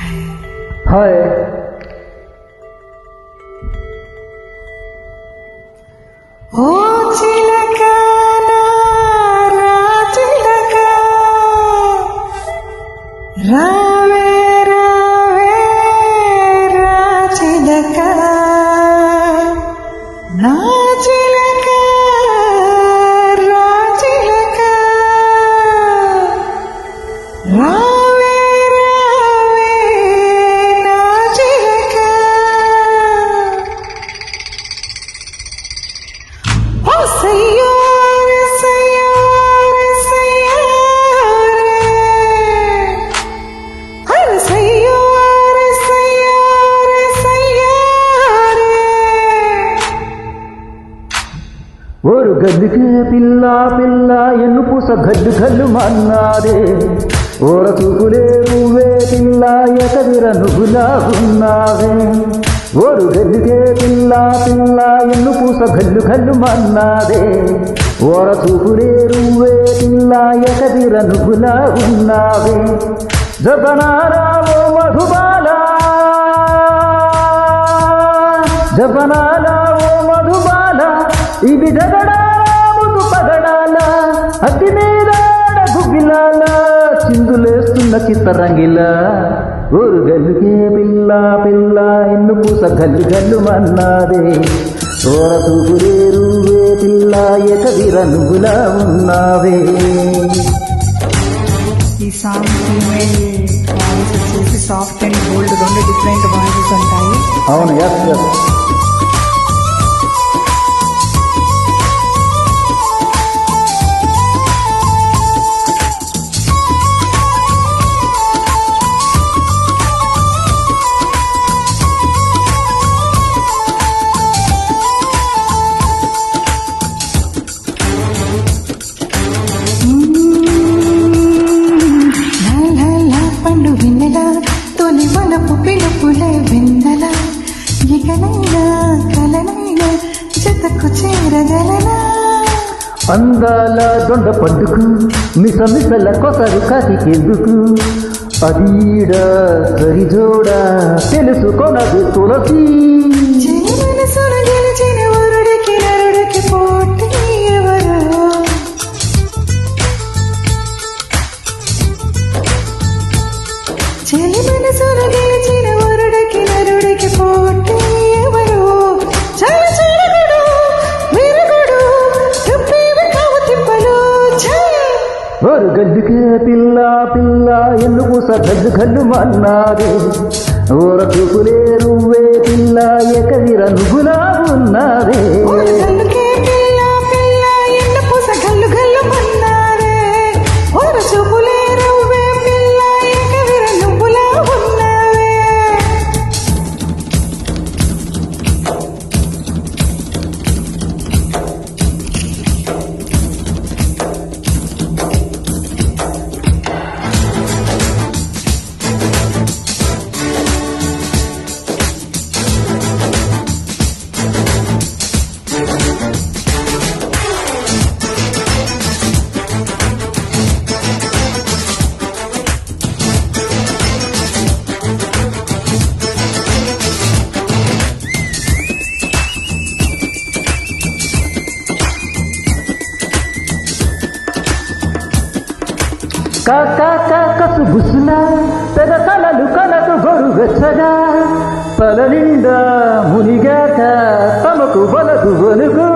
Hi ఓ చిలక రా చిలక రావే రావే రా చిలక నా చిలక రా చిలక రావే రావే నా చిలక ఓ సయ్యారే సయ్యారే సయ్యారే హర సయ్యారే సయ్యారే సయ్యారే ఓరు గల్లుకే పిల్ల పిల్ల ఎన్ను పూస గడ్డు గల్లు మన్నాదే ఓర చూపులే నువ్వే పిల్ల ఎకదిర నువ్వులా ఉన్నావే ఓరు గల్లుకే పిల్ల పిల్ల ఎన్ను పూస గల్లు గల్లు మన్నాదే ఓర చూపులే నువ్వే పిల్ల ఎకదిర నువ్వులా ఉన్నావే జపనారావో మధుబాలా జపనాలావో మధుబాల ఇది జగడాల ముదు పగడాల అతి నీరాడ గుగ్గిలాల చిందులేస్తున్న చిత్తరంగిల ఊరు గల్లుకే పిల్ల పిల్ల ఎన్ను పూస గల్లు గల్లు మన్నాదే ఓర చూపులే రువ్వే పిల్ల ఎకదిర నువ్వులా ఉన్నావే. ఈ సాంగ్ ఫీమేల్ వాయిస్ వచ్చేసి సాఫ్ట్ అండ్ బోల్డ్ రెండు డిఫరెంట్ వాయిసెస్ ఉంటాయి. అవును ఎస్ ఎస్ పండు వెన్నెల తొలి వలపు పిలుపులే వెన్నెల ఇకనైనా కలనైనా జతకు చేరగలనా అందాల దొండ పండుకు మిసమిసల కొసరు కాటికెందుకు అదీడ సరిజోడ తెలుసుకొనదు తులసి చెలి మనసును గెలిచిన వరుడికి నరుడికి పోటీ ఎవరు చెలి మనసును గెలిచిన వరుడికి నరుడికి పోటీ ఎవరు చల చెరగడు విరగడు తప్పేవి కావు తిప్పలు ఓరు గల్లుకే పిల్ల పిల్ల ఎన్ను పూస గల్లు గల్లు మన్నాదే ఓర చూపులే నువ్వే పిల్ల ఎకదిర నువ్వులా ఉన్నాదే గల్లుకే పిల్ల పిల్ల ఎన్న పూస గల్లు గల్లు మన్నారే ఓర చూపులే రవ్వే పిల్ల ఎకవిర నువ్వులా ఉన్నావే. కసు బుసున తెగ కలలు కలకు గొరు వెచ్చగా తల నిండా మునిగాక తమకు బలదు వలుగు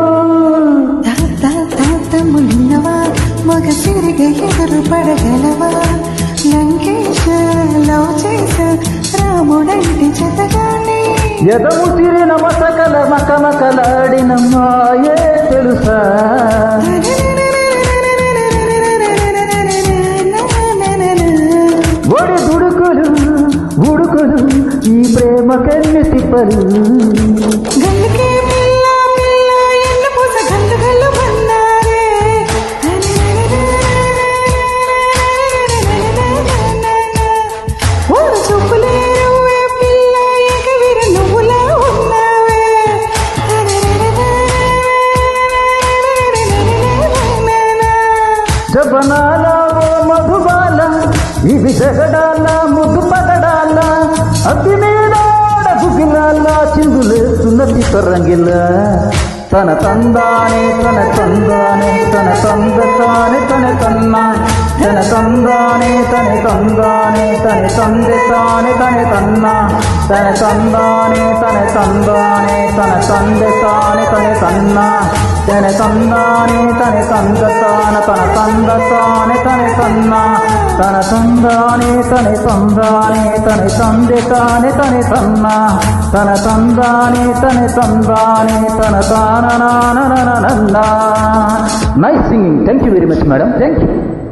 తాతమున్నవా మగ సిరిగ ఎదురు పడగలవా లంకేశ లవ్ చేస రాముడంటి జతగానే ఎదము తిరిన మసకల మకమకలాడిన మాయే తెలుసా ఒడి దుడుకులు ఉడుకులు ఈ ప్రేమ కన్ను తిప్పలు గల్లుకే పిల్ల పిల్ల ఎన్న పూస గల్లు గల్లు మన్నారే ఓరు చూపులే రవ్వే పిల్ల ఎకవిర నువ్వులా ఉన్నావే జపనాల ఓ మధుబాల ఇవి జగడాల ముద్దు పగడాల అగ్గి మీద గుగిలాల్లా చిందులేస్తున్న చిత్తరంగిల్ల తన తందానే తన తందానే తన తందతానే తన తన్నా తన తందానే తన తందానే తన తందతానే తన తన్నా తన తందానే తన తందానే తన తందతానే తన తన్నా తన తందానే తన తందతాన తన తందతానే తన తన్నా తన తందానే తన తందానే తన తందతానే తన తన్నా తన తందానే తన తందానే తన తాన nice singing. Thank you very much madam. Thank you.